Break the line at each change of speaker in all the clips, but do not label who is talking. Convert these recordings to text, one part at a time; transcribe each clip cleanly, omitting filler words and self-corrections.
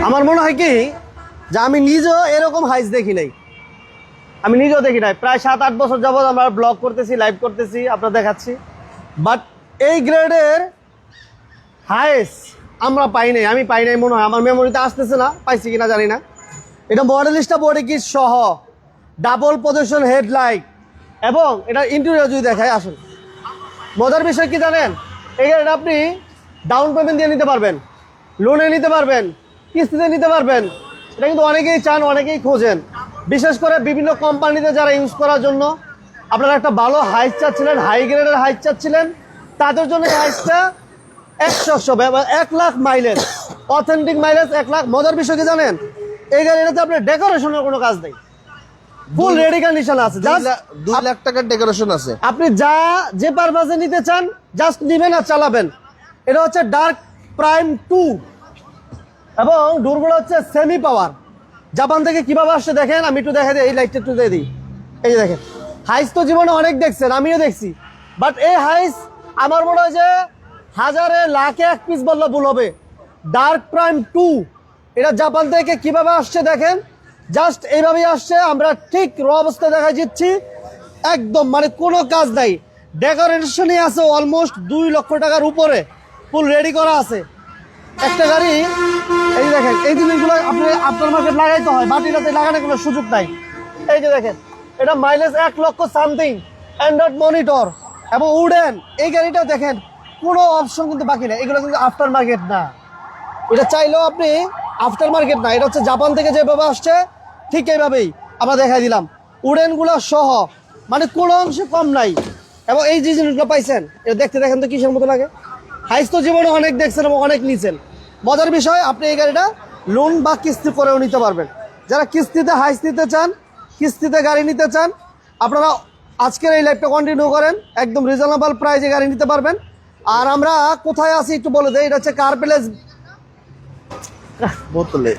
আমার মনে হয় কি যে আমি নিজেও এরকম হাইস দেখি নাই, আমি নিজেও দেখি নাই। প্রায় 7-8 বছর যাবত আমরা ব্লগ করতেছি, লাইভ করতেছি, আপনার দেখাচ্ছি, বাট এই গ্রেডের হাইস আমরা পাই নাই, আমি পাই নাই মনে হয়, আমার মেমোরিতে আসতেছে না, পাইছি কিনা জানি না। এটা মডেলিস্টা বডি কিট সহ, ডাবল পজিশন হেডলাইট, এবং এটা ইন্টেরিয়র যদি দেখায় আসুন। মজার বিষয় কি জানেন, এই গাড়িটা আপনি ডাউন পেমেন্ট দিয়ে নিতে পারবেন, লোনে নিতে পারবেন, কিস্তিতে নিতে পারবেন। এটা কিন্তু অনেকেই চান, অনেকেই খোঁজেন, বিশেষ করে বিভিন্ন কোম্পানিতে যারা ইউজ করার জন্য আপনারা একটা ভালো হাইস চাচ্ছিলেন, হাই গ্রেডের হাইস চাচ্ছিলেন, তাদের জন্য এই হাইসটা 100 1 lakh mileage, authentic mileage 1 lakh. মজার বিষয় কি জানেন, এই গাড়িটাতে আপনার ডেকোরেশনের কোনো কাজ নেই, ফুল রেডি কন্ডিশন আছে,
2 লাখ টাকার ডেকোরেশন আছে।
আপনি যে পারপাসে নিতে চান জাস্ট নিবেন আর চালাবেন। এটা হচ্ছে ডার্ক প্রাইম 2 এবং ডোরগুলো হচ্ছে সেমি পাওয়ার। জাপান থেকে কিভাবে আসছে দেখেন, আমি একটু দেখা দিই, এই লাইটটা একটু দিয়ে দিই। এই যে দেখেন, হাইস তো জীবনে অনেক দেখছেন, আমিও দেখছি, বাট এই হাইস আমার মনে হয় যে হাজারে লাখে এক পিস বললে ভুল হবে। ডার্ক প্রাইম 2 এটা জাপান থেকে কিভাবে আসছে দেখেন, জাস্ট এইভাবেই আসছে, আমরা ঠিক র অবস্থায় দেখা দিচ্ছি, একদম মানে কোনো কাজ নাই, ডেকোরেশনই আছে অলমোস্ট 2 লক্ষ টাকার উপরে, ফুল রেডি করা আছে একটা গাড়ি। এই যে দেখেন, এই জিনিসগুলো আপনি আফটার মার্কেট লাগাইতে হয়, বাটিটাতে লাগানোর কোনো সুযোগ নাই। এই যে দেখেন, এটা মাইলেজ 1 লক্ষ সামথিং, অ্যান্ড্রয়েড মনিটর এবং উডেন। এই গাড়িটা দেখেন কোনো অপশন কিন্তু বাকি নেই, এগুলো কিন্তু আফটার মার্কেট না, এটা চাইলেও আপনি আফটার মার্কেট না, এটা হচ্ছে জাপান থেকে যেভাবে আসছে ঠিক এইভাবেই আমরা দেখাই দিলাম, উডেনগুলো সহ, মানে কোনো অংশে কম নাই। এবং এই যে জিনিসগুলো পাইছেন, এটা দেখতে দেখেন তো কিসের মতো লাগে। হাইস তো জীবনে অনেক দেখছেন এবং অনেক নিছেন। মজার বিষয়, আপনি এই গাড়িটা লোন বা কিস্তি করেও নিতে পারবেন। যারা কিস্তিতে হাইস নিতে চান, কিস্তিতে গাড়ি নিতে চান, আপনারা আজকের এই লাইভটা কন্টিনিউ করেন, একদম রিজনেবল প্রাইসে গাড়ি নিতে পারবেন। আর আমরা কোথায় আছি একটু বলে দেই, এটা হচ্ছে কার প্লেস
বোতলে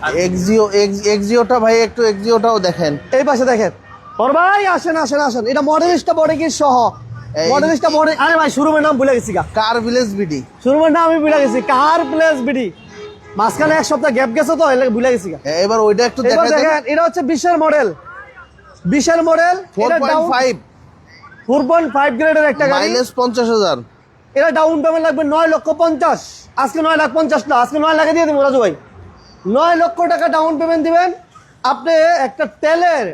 এক্সিওটা ভাই, একটু এক্সিওটাও দেখেন,
এই পাশে দেখেন। ওর ভাই আসেন আসেন আসেন, এটা মডেলিস্টা বডি কিট সহ, মডেলিস্টা বডি, আরে ভাই শোরুমের নাম ভুলে গেছি,
কার ভিলেজ বিডি
শোরুমের নাম আমি ভুলে গেছি, কার প্লেস বিডি। মাঝখানে 1 সপ্তাহ গ্যাপ গেছে তো ভুলে গেছি।
এবার ওইটা একটু
দেখেন, এটা হচ্ছে 20-এর মডেল, 20-এর মডেল, 4.5 গ্রেডের একটা গাড়ি,
মাইলেজ 50,000।
এটা ডাউন পেমেন্ট লাগবে 9,50,000, আজকে 9,50,000 না, আজকে 9 লাখে দিয়ে দেবো রাজু ভাই। 9 লক্ষ টাকা ডাউন পেমেন্ট দিবেন, আপনি একটা তেলের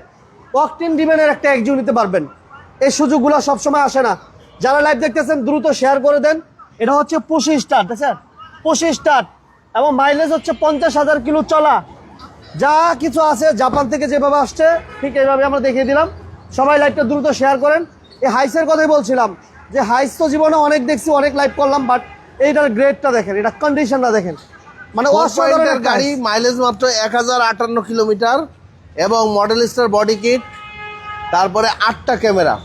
অকটেন ডিমেনের একটা এক্সিও নিতে পারবেন। এই সুযোগগুলো সবসময় আসে না। যারা লাইভ দেখতেছেন দ্রুত শেয়ার করে দেন। এটা হচ্ছে 25 স্টার্ট, দেখছেন 25 স্টার্ট, এবং মাইলেজ হচ্ছে 50,000 কিলো চলা। যা কিছু আছে জাপান থেকে যেভাবে আসছে ঠিক এইভাবে আমরা দেখিয়ে দিলাম। সবাই লাইভটা দ্রুত শেয়ার করেন। এই হাইসের কথাই বলছিলাম যে হাইস তো জীবনে অনেক দেখছি, অনেক লাইভ করলাম, বাট এইটার গ্রেডটা দেখেন, এটা কন্ডিশনটা দেখেন, মানে অসাধারণ
গাড়ি। মাইলেজ মাত্র 1058 কিলোমিটার এবং মডেলিস্টার বডি কিট, তারপরে 8টা ক্যামেরা,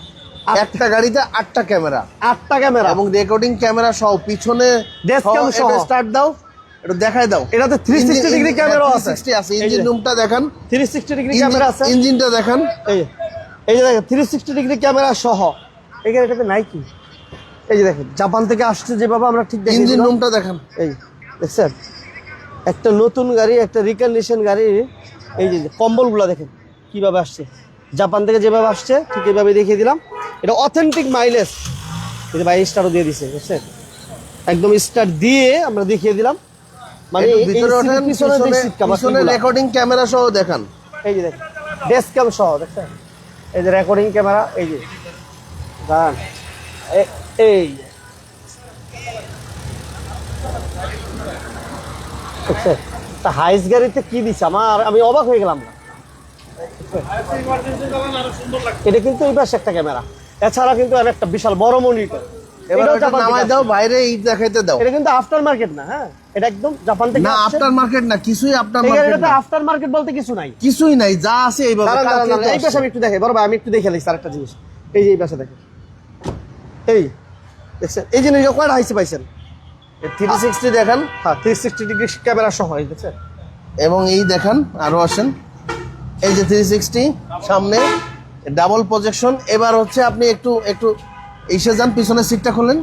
একটা গাড়িতে 8টা ক্যামেরা,
8টা ক্যামেরা
এবং রেকর্ডিং ক্যামেরা সহ, পিছনে
ডেসক্যাম সহ।
স্টার্ট দাও, এটা দেখাই দাও,
এটাতে 360 ডিগ্রি ক্যামেরা আছে।
360 আছে। ইঞ্জিন রুমটা দেখান,
360 ডিগ্রি ক্যামেরা আছে।
ইঞ্জিনটা দেখান,
এই যে দেখেন 360 ডিগ্রি ক্যামেরা সহ। এই গাড়িটাতে নাই কি, এই যে দেখেন জাপান থেকে আসছে যেভাবে আমরা ঠিক দেখি।
ইঞ্জিন রুমটা দেখান,
এই দেখছেন একটা নতুন গাড়ি, একটা রিকন্ডিশন গাড়ি। এই যে কম্বলগুলো দেখেন কিভাবে আসছে, জাপান থেকে যেভাবে আসছে ঠিক এইভাবে দেখিয়ে দিলাম। এটা অথেন্টিক মাইলেজ। এই যে ভাই স্টারও দিয়ে দিছে, বুঝছেন, একদম স্টার দিয়ে আমরা দেখিয়ে দিলাম। মানে
ভিতরে ওঠেন, পিছনে রেকর্ডিং ক্যামেরা সহ দেখান।
এই যে দেখেন ডেসক্যাম সহ, দেখছেন এই যে রেকর্ডিং ক্যামেরা, এই যে দাঁড়ান, এই তা হাইস গাড়িতে কি দিচ্ছে আমি অবাক হয়ে গেলাম না। এটা কিন্তু এই পাশে একটা ক্যামেরা, এছাড়া কিন্তু একটা বিশাল বড় মনিটর।
এবার নামাই দাও, বাইরে ইট দেখাইতে দাও।
এটা কিন্তু আফটার মার্কেট না, হ্যাঁ এটা একদম জাপান থেকে
না, আফটার মার্কেট না, কিছুই আফটার মার্কেট না।
আফটার মার্কেট বলতে কিছু নাই,
কিছুই নাই, যা আছে এইভাবে।
এই পাশে আমি একটু দেখাই, বড় ভাই আমি একটু দেখে লাগছি আরেকটা জিনিস। এই যে এই পাশে দেখেন, এই দেখছেন এই জিনিস কয়টা হাইসে পাইছেন,
360 দেখান,
হ্যাঁ 360 ডিগ্রি ক্যামেরা সহ, এই দেখছেন।
এবং এই দেখান, আরো আসেন, এই যে 360 সামনে ডাবল প্রজেকশন। এবার হচ্ছে আপনি একটু এসে যান, পিছনের সিটটা খোলেন।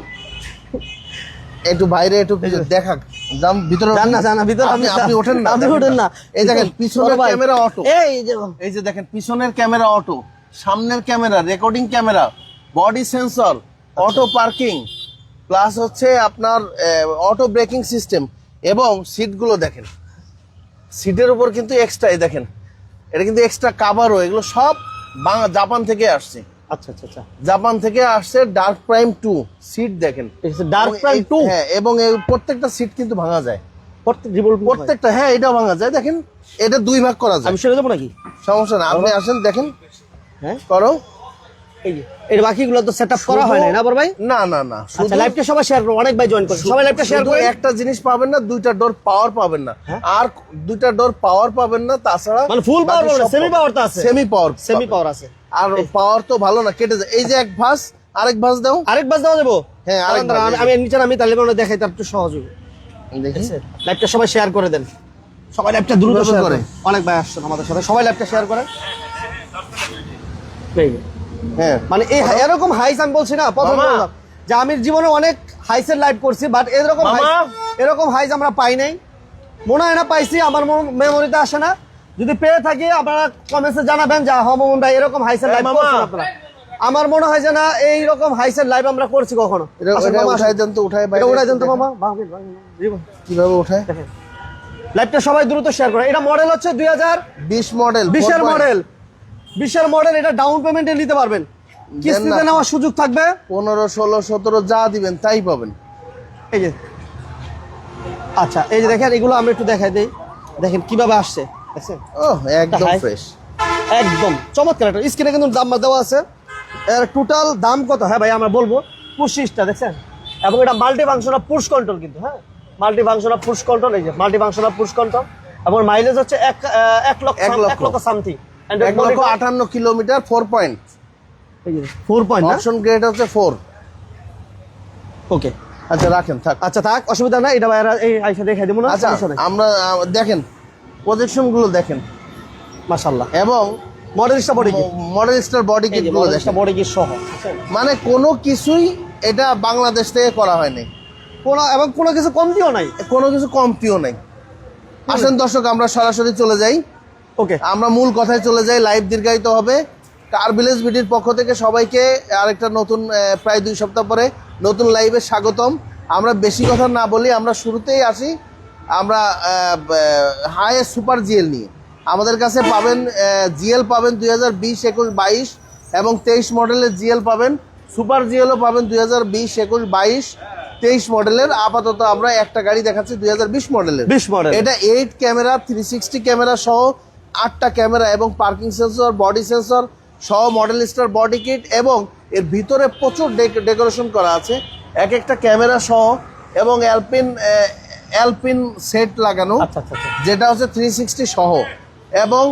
একটু বাইরে একটু দেখা যান ভিতরে
জান না ভিতরে
আপনি ওঠেন না,
আপনি ওঠেন না।
এই দেখেন পিছনের
ভাই,
ক্যামেরা অটো,
যে
এই যে দেখেন পিছনের ক্যামেরা অটো, সামনের camera, recording camera, body sensor, auto parking, plus হচ্ছে আপনার অটো ব্রেকিং সিস্টেম, এবং সিটগুলো দেখেন, সিটের উপর কিন্তু এক্সট্রা, দেখেন এটা কিন্তু এক্সট্রা কাভারও, এগুলো সব জাপান থেকে আসছে।
আচ্ছা আচ্ছা আচ্ছা,
জাপান থেকে আসছে। ডার্ক প্রাইম 2 সিট দেখেন,
ডার্ক প্রাইম 2,
হ্যাঁ, এবং এই প্রত্যেকটা সিট কিন্তু ভাঙা যায়,
প্রত্যেকটা
প্রত্যেকটা, হ্যাঁ এটাও ভাঙা যায়। দেখেন এটা 2 ভাগ করা যায়,
আমি শুনে দেবো নাকি?
সমস্যা না, আপনি আসেন দেখেন,
হ্যাঁ
করো।
এই যে এর বাকিগুলো তো সেটআপ করা হয় না বড় ভাই?
না না না,
আচ্ছা, লাইভটা সবাই শেয়ার করো, অনেক ভাই জয়েন করছে, সবাই লাইভটা শেয়ার
শুধু
করে।
একটা জিনিস পাবেন না, 2টা ডোর পাওয়ার পাবেন না,
হ্যাঁ?
আর 2টা ডোর পাওয়ার পাবেন না, তাছাড়া
মানে ফুল পাওয়ার পাবেন না, সেমি পাওয়ার তো আছে,
সেমি পাওয়ার,
সেমি পাওয়ার আছে।
আর পাওয়ার তো ভালো না, কেটে যায়। এই যে এক ভাঁজ, আরেক ভাঁজ দাও,
আরেক বাস দেওয়া যাবো?
হ্যাঁ, আরেক
দাঁড়ান,
বাস।
আমি নিচে নামি, তাহলে কোনো দেখাই তার একটু সহজ হবে।
দেখি
লাইভটা সবাই শেয়ার করে দেন, সবাই লাইভটা দ্রুত
দ্রুত
শেয়ার
করে।
করে। অনেক ভাই আসছেন আমাদের সাথে, সবাই লাইভটা শেয়ার করেন। এই যে,
হ্যাঁ
মানে এই এরকম হাইস আমি বলছি না, প্রথম
মামা।
বললাম যে আমি জীবনে অনেক হাইসের লাইভ করছি, বাট এরকম হাইস আমরা পাই নাই, মনে হয় না পাইছি, আমার মেমোরিতে আসে না। যদি পেয়ে থাকি আপনারা কমেন্টসে জানাবেন যে মোমন ভাই এরকম হাইসের লাইভ
মামা।
করছেন আপনারা। আমার মনে হয় যে না এইরকম হাইসের লাইভ আমরা করছি কখনো।
এটা
আসেন মামা,
উঠাই
আসেন।
দেন তো, উঠাই
এটা উঠাই দেন তো মামা,
কিভাবে উঠায়?
লাইভটা সবাই দ্রুত শেয়ার করে। এটা মডেল হচ্ছে
20 মডেল,
2020 মডেল, 20 মডেল। এটা ডাউন পেমেন্টে নিতে পারবেন, কিস্তিতে নেওয়ার সুযোগ থাকবে।
15, 16, 17 যা দিবেন তাই পাবেন।
এই যে, আচ্ছা এই যে দেখেন, এগুলো আমরা একটু দেখাই দেই, দেখেন কিভাবে আসছে, দেখছেন?
ওহ, একদম
হাই।
ফ্রেশ।
একদম চমৎকার একটা স্ক্রিনে কিন্তু দাম দেওয়া আছে। এর টোটাল দাম কত? হ্যাঁ ভাই আমরা বলবো, 25টা, দেখছেন? এবং এটা মাল্টি ফাংশনাল পুশ কন্ট্রোল কিন্তু, হ্যাঁ মাল্টি ফাংশনাল পুশ কন্ট্রোল, এই যে মাল্টি ফাংশনাল পুশ কন্ট্রোল, এবং মাইলেজ হচ্ছে 1 লক্ষ সামথিং,
1,58,000 কিলোমিটার, 4 পয়েন্ট।
4 পয়েন্ট না?
অপশন গ্রেড হচ্ছে 4।
ওকে,
আচ্ছা রাখেন, থাক।
আচ্ছা থাক, অসুবিধা নাই। এটা ভাইরা এই আইসা দেখাই দেবো না,
আচ্ছা
সমস্যা নাই।
আমরা দেখেন প্রজেকশন গুলো দেখেন,
মাশাআল্লাহ,
এবং
মডেলিস্টা বডি কি,
মডেল স্টার বডি কিট গুলো
মডেলিস্টা
দেখেন,
বডি কি সহ,
মানে কোনো কিছুই এটা বাংলাদেশ থেকে করা হয়নি,
এবং কোনো কিছু কমতিও নাই।
কোনো কিছু কমতিও নাই। আসেন দর্শক, আমরা সরাসরি চলে যাই,
ওকে,
আমরা মূল কথায় চলে যাই, লাইভ দীর্ঘায়িত হবে। কার ভিলেজ ভিডিওর পক্ষ থেকে সবাইকে আরেকটা নতুন, প্রায় 2 সপ্তাহ পরে নতুন লাইভে স্বাগতম। আমরা বেশি কথা না বলি, আমরা শুরুতেই আসি। আমরা হাইয়েস্ট সুপার জিএল নিয়ে, আমাদের কাছে পাবেন জিএল পাবেন 2020, 21, 22 এবং 23 মডেলের জিএল পাবেন, সুপার জিএলও পাবেন 2020, 21, 22, 23 মডেলের। আপাতত আমরা একটা গাড়ি দেখাচ্ছি 2020 মডেলের,
20 মডেল।
এটা 8 ক্যামেরা, 360 ক্যামেরা সহ 8টা ক্যামেরা এবং পার্কিং সেন্সর, বডি সেন্সর সহ মডেল স্টার বডি কিট, এবং এর ভিতরে প্রচুর ডেকোরেশন করা আছে, এক একটা ক্যামেরা সহ, এবং অ্যালপিন সেট লাগানো,
আচ্ছা আচ্ছা আচ্ছা,
যেটা হচ্ছে 360 সহ, এবং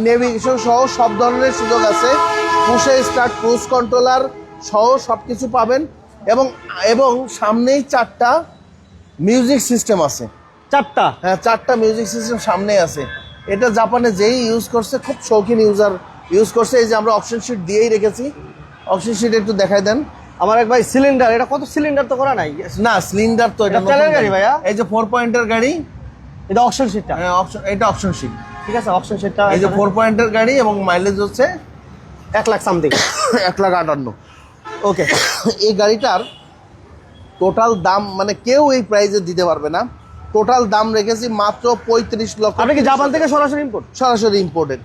নেভিগেশন সহ সব ধরনের সুযোগ আছে। পুশে স্টার্ট, ক্রুজ কন্ট্রোলার সহ সবকিছু পাবেন, এবং সামনেই 4টা মিউজিক সিস্টেম আছে।
4টা?
হ্যাঁ, 4টা মিউজিক সিস্টেম সামনে আছে। এটা জাপানে যেই ইউজ করছে, খুব শৌখিন ইউজার ইউজ করছে। এই যে আমরা অপশন শিট দিয়েই রেখেছি, অপশন শিট একটু দেখাই দেন।
আমার এক ভাই সিলিন্ডার, এটা কত সিলিন্ডার তো করা নাই
না, সিলিন্ডার তো এটা
এটা তেলের গাড়ি ভাইয়া?
এই যে 4 পয়েন্টের গাড়ি,
এটা অপশন সিটটা,
হ্যাঁ অপশন, এটা অপশন শিট।
ঠিক আছে, অপশন সিটটা
এই যে 4 পয়েন্টের গাড়ি, এবং মাইলেজ হচ্ছে
1 লাখ সামথিং।
1,58,000।
ওকে,
এই গাড়িটার টোটাল দাম মানে কেউ এই প্রাইসে দিতে পারবে না। টোটাল দাম রেখেছি মাত্র 35 লক্ষ।
আপনি কি জাপান থেকে সরাসরি ইম্পোর্ট?
সরাসরি ইম্পোর্টেড।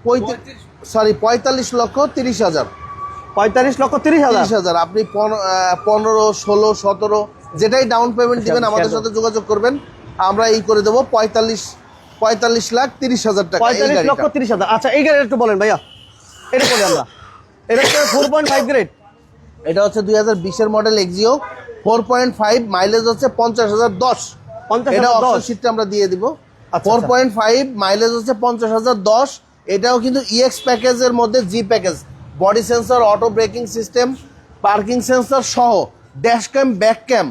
45 লক্ষ 30 হাজার।
45 লক্ষ 30,000।
30,000। আপনি 15, 16, 17 যেটাই ডাউন পেমেন্ট দিবেন আমাদের সাথে যোগাযোগ করবেন, আমরা এই করে দেবো 45,30,000 টাকা।
45 লক্ষ 30,000। আচ্ছা এই গাড়ি একটু বলেন ভাইয়া, এটা বলি আমরা, এটা হচ্ছে 4.5 গ্রেড,
এটা হচ্ছে 2020 এর মডেল এক্সিও, 4.5, মাইলেজ হচ্ছে 50,010।
50,010
এটা অপশন শিটটা আমরা দিয়ে দিব।
আচ্ছা,
4.5, মাইলেজ হচ্ছে 50,010। এটাও কিন্তু ইএক্স প্যাকেজের মধ্যে, G package, body sensor, auto braking system, parking sensor সহ, ড্যাশ ক্যাম, ব্যাক ক্যাম,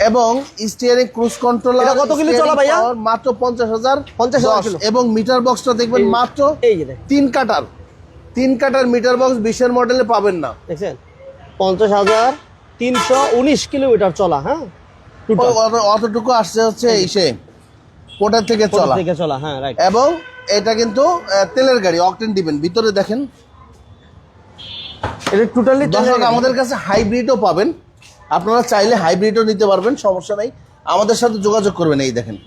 এবং স্টিয়ারিং, ক্রুজ কন্ট্রোলার।
এটা কত কিলো চলা ভাইয়া?
মাত্র 50,000।
50,000 কিলো।
এবং মিটার বক্সটা দেখবেন মাত্র
এই যে দেখেন,
3 কাটার মিটার বক্স 20 এর মডেলে পাবেন না।
দেখছেন 50,000 319 কিলোমিটার চলা। হ্যাঁ,
অতটুকু আসছে হচ্ছে ইসে পোর্টার থেকে চলা
থেকে চলা। হ্যাঁ, রাইট।
এবং এটা কিন্তু তেলের গাড়ি, অকটেন দিবেন। ভিতরে দেখেন
এটা টোটালি
দর্শক, আমাদের কাছে হাইব্রিডও পাবেন, আপনারা চাইলে হাইব্রিডও নিতে পারবেন, সমস্যা নেই, আমাদের সাথে যোগাযোগ করবেন। এই দেখেন,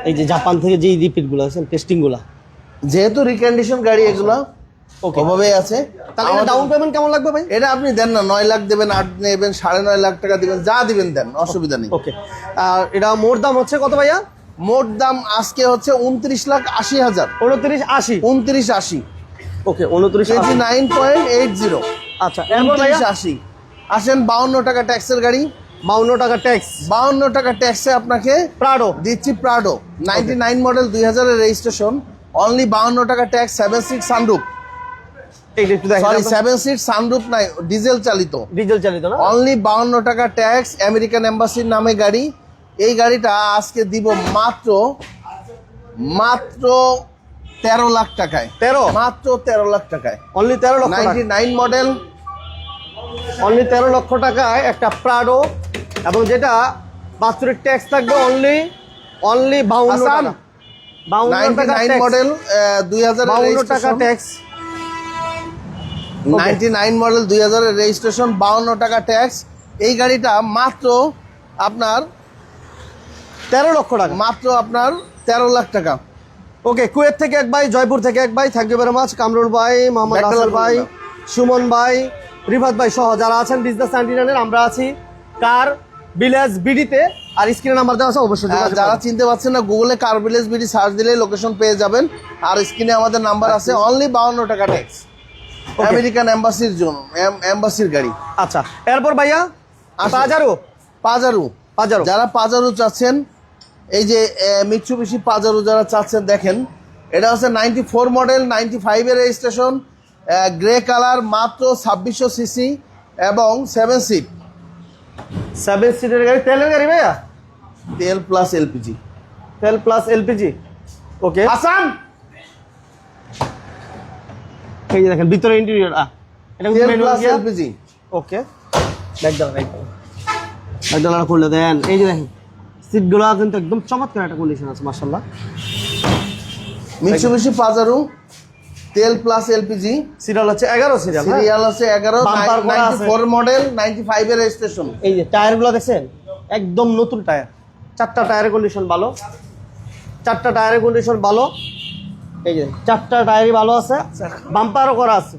এই যে জাপান থেকে যে রিপিট গুলো আছে, টেস্টিং গুলা,
যেহেতু রিকন্ডিশন গাড়ি এগুলো ওভাবে আছে।
তাহলে ডাউন পেমেন্ট কেমন লাগবে ভাই?
এটা আপনি দেন না, 9 লাখ দেবেন, 8 নেবেন, 9.5 লাখ টাকা দিবেন, যা দিবেন দেন, অসুবিধা নেই।
ওকে, আর এটা মোট দাম হচ্ছে কত ভাইয়া?
মোট দাম আজকে হচ্ছে 29,80,000।
2980।
2980।
ওকে, 2980।
29.80।
আচ্ছা, এরপর ভাইয়া
2980। আসেন 52 টাকা ট্যাক্সের গাড়ি,
52 টাকা ট্যাক্স।
52 টাকা ট্যাক্সে আপনাকে
প্রাডো
দিচ্ছি প্রাডো 99 মডেল 2000 এর রেজিস্ট্রেশন, অনলি 52 টাকা ট্যাক্স, 7 সিট সানরুফ,
এইটা একটু দেখেন।
সরি 7 সিট সানরুফ নাই, ডিজেল চালিত,
ডিজেল চালিত না?
অনলি 52 টাকা ট্যাক্স, আমেরিকান এম্বাসির নামে গাড়ি। এই গাড়িটা আজকে দিব মাত্র 13 লাখ টাকায়।
13?
মাত্র 13 লাখ টাকায়,
অনলি 13 লক্ষ টাকা।
99 মডেল,
অনলি 13 লক্ষ টাকায় একটা প্রাডো, এবং যেটা বাৎসরিক ট্যাক্স থাকবে অনলি 52 টাকা। 52 টাকা
99 মডেল 2000 এর
52 টাকা
রেজিস্ট্রেশন,
ট্যাক্স।
99 মডেল 2000 এর রেজিস্ট্রেশন, 52 টাকা ট্যাক্স। এই গাড়িটা মাত্র আপনার
13 লক্ষ টাকা।
মাত্র আপনার 13 লাখ টাকা।
ওকে, কুয়েত থেকে এক ভাই, জয়পুর থেকে এক ভাই, thank you very much. Kamrul ভাই, মোহাম্মদ রাসেল ভাই, সুমন ভাই, রিফাত ভাই সহ যারা আছেন বিজনেস অ্যান্টিনানের, আমরা আছি কার ভিলেজ বিডিতে, আর স্ক্রিনে নাম্বার দেওয়া আছে, অবশ্যই যোগাযোগ
যারা
করবেন।
চিনতে পারছেন না, গুগলে কার ভিলেজ বিডি সার্চ দিলে লোকেশন পেয়ে যাবেন, আর স্ক্রিনে আমাদের নাম্বার আছে। অনলি 52 টাকা ট্যাক্স, আমেরিকান এম্বাসির জন্য, এম্বাসির গাড়ি।
আচ্ছা, এরপর ভাইয়া পাজারো।
পাজারো,
পাজারো
যারা পাজারো চাচ্ছেন, এই যে মিৎসুবিশি পাজারো যারা চাচ্ছেন, দেখেন এটা হচ্ছে 94 মডেল, 95 এর রেজিস্ট্রেশন, গ্রে কালার, মাত্র 2600 সিসি এবং 7 সিট,
7 সিটের গাড়ি, তেলের গাড়ি ভাইয়া?
তেল প্লাস এলপিজি।
তেল প্লাস এলপিজি। ওকে,
আসাম
এই যে দেখেন ভিতরে ইন্টেরিয়র, এটা
তেল
ম্যানুয়াল
প্লাস
গিয়ার।
এলপিজি।
ওকে, একদম খুলে দেন। এই যে দেখেন সিটগুলো কিন্তু একদম চমৎকার একটা কন্ডিশন আছে, মাশাআল্লাহ।
মিৎসুবিশি পাজারো তেল প্লাস এলপিজি,
সিরিয়াল হচ্ছে 11 সিরিয়াল।
সিরিয়াল আছে 11,
Bumper করা আছে।
94 মডেল, 95 এর রেজিস্ট্রেশন।
এই যে টায়ারগুলো দেখছেন, একদম নতুন টায়ার, 4টা টায়ারের কন্ডিশন ভালো, 4টা টায়ারের কন্ডিশন ভালো। এই যে 4টা টায়ারই ভালো আছে, বাম্পারও করা আছে,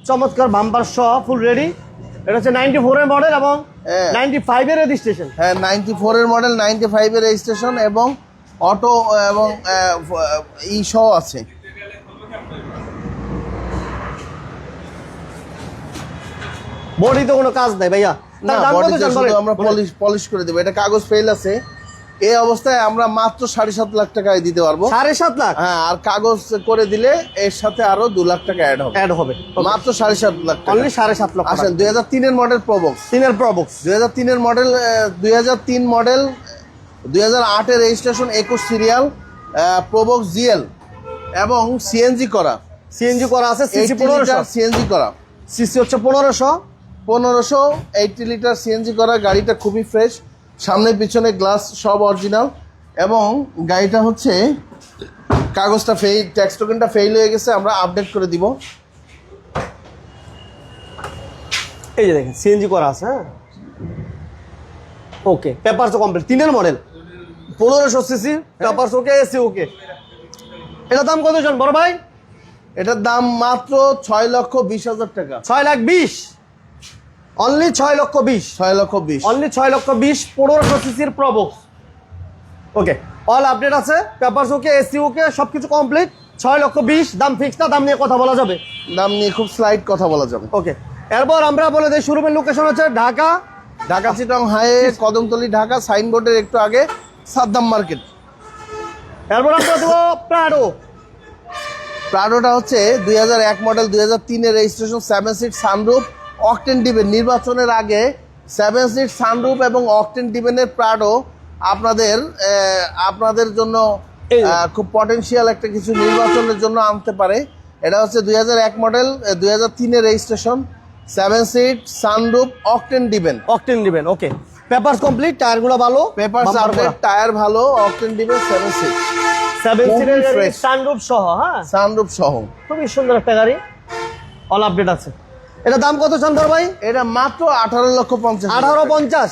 চমৎকার বাম্পার সহ ফুল রেডি। এটা হচ্ছে 94 এর মডেল এবং 95 এর রেজিস্ট্রেশন।
হ্যাঁ, 94 এর মডেল, 95 এর রেজিস্ট্রেশন এবং অটো এবং ই সহ আছে।
বডিতে কোনো কাজ নাই ভাইয়া।
না,
তার দাম কত
বডিতে
জান
শুধু
বলেন?
আমরা পলিশ করে দেবো। এটা কাগজ ফেল আছে, এই অবস্থায় আমরা মাত্র 7.5 লাখ টাকায় দিতে পারবো।
7.5 লাখ?
হ্যাঁ, আর কাগজ করে দিলে এর সাথে আরো 2 লাখ টাকা অ্যাড হবে।
অ্যাড হবে
মাত্র 7.5 লাখ টাকা।
অনলি 7.5 লক্ষ।
আসেন 2003 এর মডেল প্রবক্স,
3 এর প্রবক্স,
2003 এর মডেল, 2003 মডেল, 2008 এর রেজিস্ট্রেশন, 21 সিরিয়াল, প্রবক্স জিএল এবং সিএনজি করা,
সিএনজি করা আছে, সিসি 1500,
সিএনজি করা,
সিসি হচ্ছে 1500,
80 লিটার সিএনজি করা। গাড়িটা খুবই ফ্রেশ, সামনে পিছনে গ্লাস সব অরিজিনাল, এবং গাড়িটা হচ্ছে কাগজটা ফেল, ট্যাক্স টোকেনটা ফেল হয়ে গেছে, আমরা আপডেট করে দিব।
এই যে দেখেন সিএনজি করা আছে। হ্যাঁ, ওকে, পেপারস কমপ্লিট, 3 এর মডেল, 1500 সিসি, পেপারস ওকে, এসি ওকে। এটা দাম কত জন বড় ভাই?
এটার দাম মাত্র 6,20,000 টাকা।
6,20,000, অনলি 6,20,000,
6,20,000।
অনলি 6,20,000, 1500 সিসির প্রবক্স। ওকে, অল আপডেট আছে, পেপারস ওকে, এসি ওকে, সবকিছু কমপ্লিট। 6,20,000 দাম ফিক্সড না, দাম নিয়ে কথা বলা যাবে?
দাম নিয়ে খুব স্লাইড কথা বলা যাবে।
ওকে, এরপর আমরা বলে দিই শোরুমের লোকেশন হচ্ছে ঢাকা,
ঢাকা চিটাং হাইওয়ে, কদমতলী ঢাকা, সাইনবোর্ডের একটু আগে সাদ্দাম মার্কেট।
এরপর আমরা দেবো প্রাডো।
প্রাডোটা হচ্ছে 2001 মডেল, 2003 এর রেজিস্ট্রেশন, 7 সিট সানরুফ, অকটেন ডিভেন। নির্বাচনের আগে 7 সিট সানরুফ এবং অকটেন ডিভেনের প্রাডো আপনাদের জন্য খুব পটেনশিয়াল একটা কিছু নির্বাচনের জন্য আনতে পারে। এটা হচ্ছে 2001 মডেল, 2003 এর রেজিস্ট্রেশন, 7 সিট, সানরুফ, অকটেন দিবেন।
অকটেন দিবেন, ওকে। পেপারস কমপ্লিট, টায়ারগুলো ভালো,
পেপারস আপডেট, টায়ার ভালো, অকটেন দিবেন, 7 সিট।
7 সিটের গাড়ি,
fresh।
সানরুফ সহ, হ্যাঁ
সানরুফ সহ
খুবই সুন্দর একটা গাড়ি, অল আপডেট আছে। এটা দাম কত চান বড় ভাই?
এটা মাত্র 18,50,000।
1850,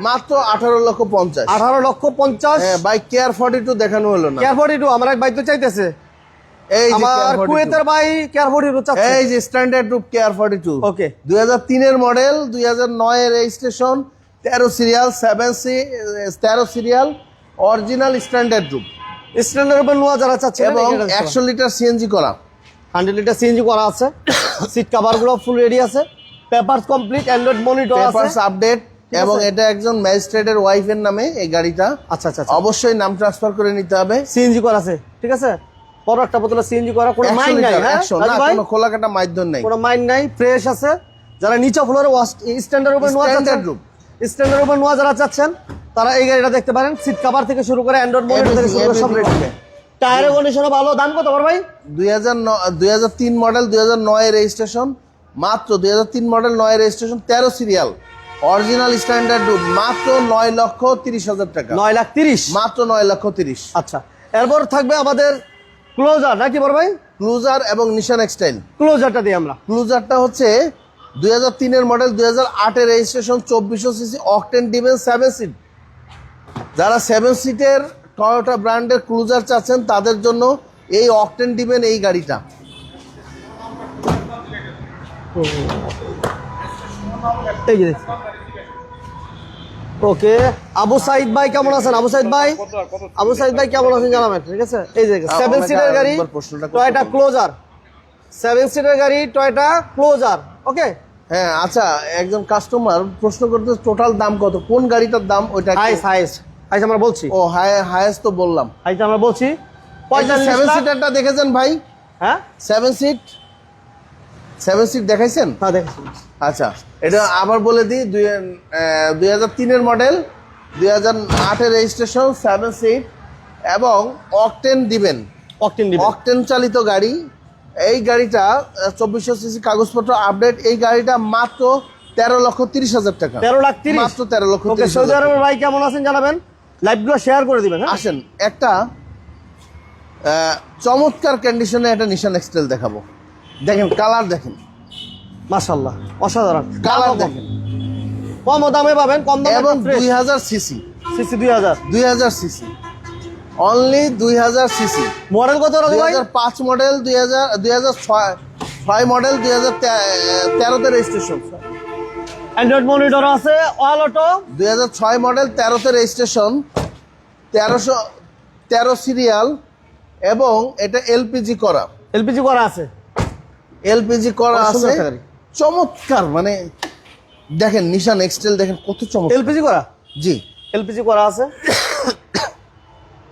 মাত্র 18,50,000।
18,50,000।
হ্যাঁ, ভাই কেয়ার 42 দেখানো হলো না।
কেয়ার 42 আমার এক ভাই তো চাইতেছে,
এই যে
আমার
কেয়ার 42।
কুয়েতের ভাই কেয়ার 42 চাচ্ছে।
এই যে স্ট্যান্ডার্ড রূপ কেয়ার 42,
ওকে।
2003 এর মডেল, 2009 এর registration, 13 serial, 13 serial, original standard রূপ
স্ট্যান্ডার্ড উপর নোয়া যারা চাচ্ছে
এবং 100 লিটার সিএনজি করা,
100 লিটার সিএনজি করা আছে। সিট কভার গুলো ফুল রেডি আছে, পেপারস কমপ্লিট, অ্যান্ড্রয়েড মনিটর আছে,
পেপারস আপডেট। এবং এটা একজন ম্যাজিস্ট্রেটের ওয়াইফের নামে এই গাড়িটা।
আচ্ছা আচ্ছা,
অবশ্যই নাম ট্রান্সফার করে নিতে হবে।
সিএনজি করা আছে, ঠিক আছে। বড় একটা বোতলে সিএনজি করা, কোনো
100
মাইন্ড নাই,
লিটার,
হ্যাঁ
100 না,
রাজু ভাই?
কোনো খোলাকাটা মাধ্যম নাই।
কোনো মাইন্ড নাই, ফ্রেশ আছে। যারা নিচে ফ্লোরে স্ট্যান্ডার্ড উপর নোয়া চাচ্ছেন,
স্ট্যান্ডার্ড রূপ
স্ট্যান্ডার্ড উপর নোয়া যারা চাচ্ছেন তারা এই গাড়িটা দেখতে পারেন। সিট কভার থেকে শুরু করে অ্যান্ড্রয়েড মনিটর থেকে শুরু করে সব রেডি। টায়ারের কন্ডিশনও ভালো। দাম কত বড় ভাই?
2003 মডেল, 2009 এর রেজিস্ট্রেশন, মাত্র 2003 মডেল, 9 এর রেজিস্ট্রেশন, 13 সিরিয়াল, অরিজিনাল স্ট্যান্ডার্ড রূপ, মাত্র 9,30,000 টাকা।
9,30,000,
মাত্র 9,30,000।
আচ্া। এরপর থাকবে আমাদের ক্লোজার, নাকি বড় ভাই?
ক্লুজার এবং নিশান এক্সটাইল।
ক্লোজারটা দিই আমরা।
ক্লুজারটা হচ্ছে 2003 এর মডেল, 2008 এর রেজিস্ট্রেশন, 2400 সিসি, অকটেন ডিভেন, 7 সিট। যারা 7 সিটের টয়োটা ব্র্যান্ডের ক্লুজার চাচ্ছেন তাদের জন্য এই অকটেন ডিভেন এই গাড়িটা।
এই যে ওকে। আবু সাইদ ভাই কেমন আছেন? আবু সাইদ ভাই, আবু সাইদ ভাই কেমন আছেন জানাবেন, ঠিক আছে। এই যে 7 সিটের গাড়ি, টয়োটা ক্লোজার, 7 সিটের গাড়ি, টয়োটা ক্লোজার, ওকে।
হ্যাঁ, আচ্ছা, একজন কাস্টমার প্রশ্ন করতে, টোটাল দাম কত, কোন গাড়িটার দাম? ওইটা
হাইস্ট আমরা বলছি।
ও হাইয়েস্ট তো বললাম,
হাইস্ট আমরা বলছি।
7
লাখ।
সিটারটা দেখেছেন ভাই?
হ্যাঁ
7 সিট দেখাইছেন?
হ্যাঁ দেখছি।
আচ্ছা, এটা আবার বলে দিই, 2003 এর মডেল, 2008 এর রেজিস্ট্রেশন, 7 সিট এবং অকটেন দিবেন, অকটেন চালিত গাড়ি। এই গাড়িটা 2400 সিসি, কাগজপত্র আপডেট। এই গাড়িটা মাত্র 13,30,000 টাকা।
13,30,000,
মাত্র 13,30,000।
ওকে। সৌদি আরবের ভাই কেমন আছেন জানাবেন, লাইভগুলো শেয়ার করে দিবেন। হ্যাঁ
আসেন, একটা চমৎকার কন্ডিশনে একটা নিশান এক্সটেল দেখাবো। দেখেন কালার, দেখেন
মাশাআল্লাহ, অসাধারণ
কালার, দেখেন
কম দামে পাবেন, কম দামে
এবং
fresh.
2000 CC,
CC 2000
CC, only 2000 CC.
Model কত রাজু ভাই?
2005 মডেল, 2006 মডেল, 2013 তে রেজিস্ট্রেশন,
অ্যান্ড্রয়েড মনিটর আছে, অল অটো।
2006 মডেল, 13 তে রেজিস্ট্রেশন, 13 সিরিয়াল এবং এটা এলপিজি করা,
এলপিজি করা আছে,
এলপিজি করা
কত সুন্দর
আছে।
একটা গাড়ি।
চমৎকার, মানে দেখেন নিশান এক্সটেল, দেখেন কত চমৎকার।
এলপিজি করা,
জি,
এলপিজি করা আছে।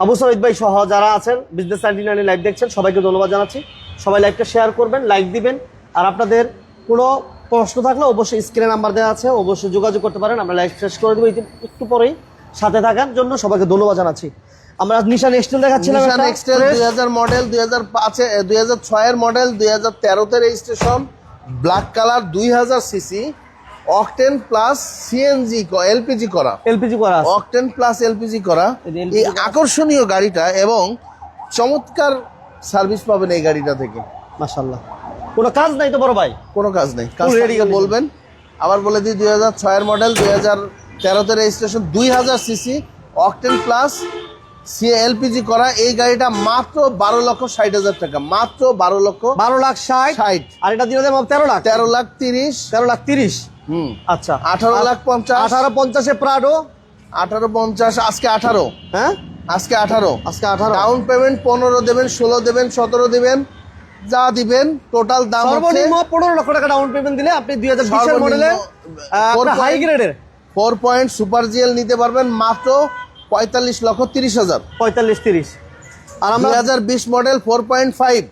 আবু সাইদ ভাই সহ যারা আছেন বিজনেস 99 লাইভ দেখছেন, সবাইকে ধন্যবাদ জানাচ্ছি। সবাই লাইভটা শেয়ার করবেন, লাইক দিবেন। আর আপনাদের কোনো প্রশ্ন থাকলে অবশ্যই স্ক্রিনে নাম্বার দেওয়া আছে, অবশ্যই যোগাযোগ করতে পারেন। আমরা লাইভ শেষ করে দেবো একটু পরেই। সাথে থাকার জন্য সবাইকে ধন্যবাদ জানাচ্ছি। আমরা নিশান এক্সটেল দেখাচ্ছিলাম,
নিশান এক্সটেল 2000 মডেল, 2006 এর মডেল, 2013 তে registration, black colour, 2000 CC, octane plus CNG, LPG করা,
এলপিজি করা আছে।
অকটেন প্লাস এলপিজি করা।
এই যে LPG
এই আকর্ষণীয় গাড়িটা এবং চমৎকার সার্ভিস পাবেন এই গাড়িটা থেকে।
মাশাআল্লাহ, কোনো কাজ নাই তো বড় ভাই?
কোনো কাজ নেই, কাজ
Full ready
থাকলে
condition।
বলবেন। আবার বলে দিই, 2006 এর মডেল, 2013 তে registration, 2000 CC, octane plus LPG করা। এই গাড়িটা মাত্র 12,60,000 টাকা, মাত্র
12,60,000। আর এটা দিয়ে দেবো 13 লাখ,
13,30,000,
13,30,000।
হুম,
আচ্ছা,
18,50,000,
18,50,000 প্রাডো,
18,50,000, আজকে 18,
হ্যাঁ
আজকে 18,
আজকে 18।
ডাউন পেমেন্ট 15 দেবেন, 16 দেবেন, 17 দেবেন, যা দিবেন টোটাল দাম হচ্ছে
সর্বনিম্ন 15 লক্ষ টাকা ডাউন পেমেন্ট দিলে আপনি 2020 এর মডেলের হাই গ্রেডের
4 পয়েন্ট সুপার জিএল নিতে পারবেন মাত্র 45,30,000।
45-30। আর আমরা
2020 model 4.5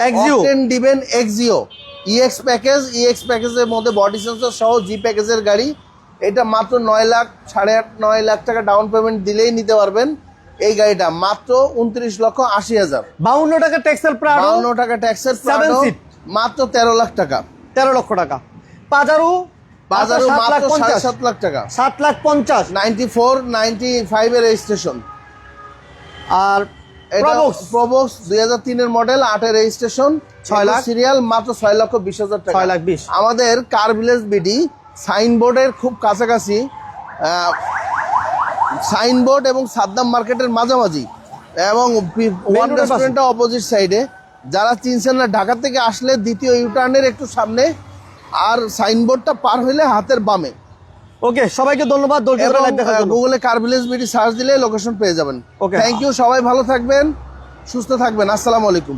Axio,
octane ডিভেন Axio EX package, EX প্যাকেজের মধ্যে বডি সেন্সর সহ জি প্যাকেজের গাড়ি। এটা মাত্র 9 লাখ, 8.5 9 লাখ টাকা ডাউন পেমেন্ট দিলেই নিতে পারবেন। এই গাড়িটা মাত্র 29,80,000।
52 টাকা ট্যাক্সেল প্রাডো,
52 টাকা ট্যাক্সের
7 সিট,
মাত্র 13 লাখ টাকা,
13 লক্ষ টাকা। পাজারো
বাজারও মাত্র
7,50,000
7.5 লাখ টাকা।
7,50,000
94 95 এর রেজিস্ট্রেশন।
আর
এটা
প্রবক্স
প্রবক্স 2003 এর মডেল, 8 এর রেজিস্ট্রেশন,
6 লাখ
সিরিয়াল, মাত্র 6,20,000 টাকা।
6,20,000
আমাদের কার ভিলেজ বিডি সাইনবোর্ডের খুব কাছাকাছি, সাইনবোর্ড এবং সাদ্দাম মার্কেটের মাঝামাঝি এবং ওয়ান
রোডের
রেস্টুরেন্টের অপোজিট সাইডে। যারা চিনছেন না, ঢাকা থেকে আসলে দ্বিতীয় ইউটার্নের একটু সামনে, আর সাইনবোর্ডটা পার হইলে হাতের বামে।
ওকে, সবাইকে ধন্যবাদ ধৈর্য ধরে লাইভ দেখার জন্য।
গুগলে কার ভিলেজ বিডি সার্চ দিলে লোকেশন পেয়ে যাবেন।
Okay.
থ্যাংক ইউ, সবাই ভালো থাকবেন, সুস্থ থাকবেন। আসসালামু আলাইকুম।